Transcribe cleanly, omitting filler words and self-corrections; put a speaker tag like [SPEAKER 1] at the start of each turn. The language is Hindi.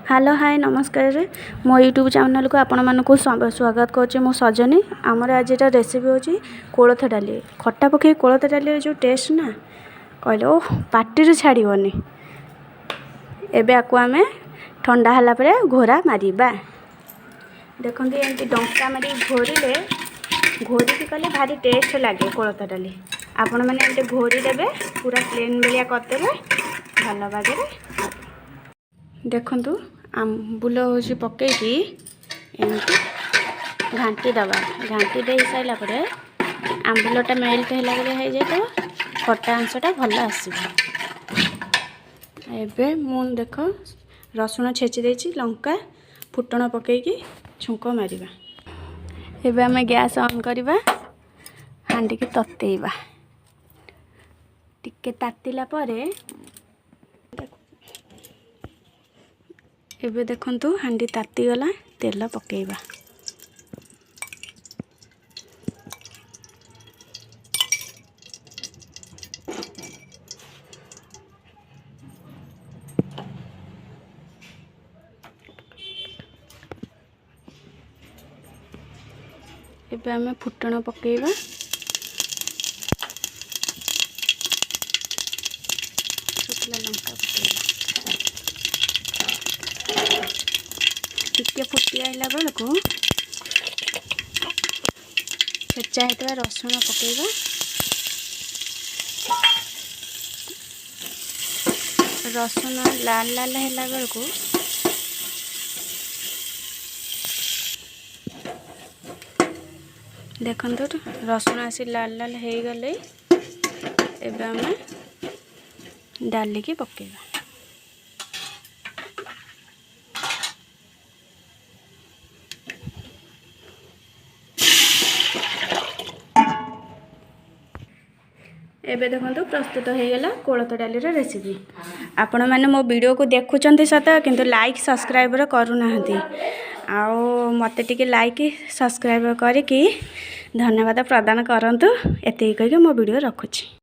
[SPEAKER 1] हेलो हाय नमस्कार मो यूट्यूब चैनल को आपण मानक स्वागत करुँचे मो सजनी आमर आज रेसिपी हूँ कोलथ डाली खट्टा पकई कोलथ डाली जो टेस्ट ना कहले ओ पार्टी छाड़बनी एबे आको आमे ठंडा हला परे घोरा मारिबा देखो एमती डंका मारी घोरिले घोरिकी कले भारी टेस्ट लगे कोलथ डाली आपण मैंने एमती घोरी देबे पूरा प्लेन बेलिया करदेबे भल बागे देखु आंबुल हूँ पकईकी एमती घाटी दबा घाटी दे सारा पर आंबुलटा मेल्ट है हो जाए खट्टा अंशटा भल आस एबे मु देख रसुण छेची देछि लंका फुटण पकईकी छुंक मारिबा एबे आमे गैस ऑन करिबा हांडी की ततेइबा टिके तातिला परे एबे देखंतु हांडी ताती गला तेल पकेइबा एबे आमे फुटण पकेइबा सुखला लंका पकेइबा टिके फुटी आइला बेलू छेचा होता रसुण पकेइबा रसुण लाल लाल है बेलू देखो रसुण आसी लाल लाल हो गले एबे आमे डाली की पकेइबा एबे देखो प्रस्तुत हो गला कोलथ डाली रेसिपी आपण मैंने मो वीडियो को देखुं सत किंतु लाइक सब्सक्राइब करूना आओ मते टिके लाइक सब्सक्राइब करके धन्यवाद प्रदान करंतु एते कह मो वीडियो रखुची।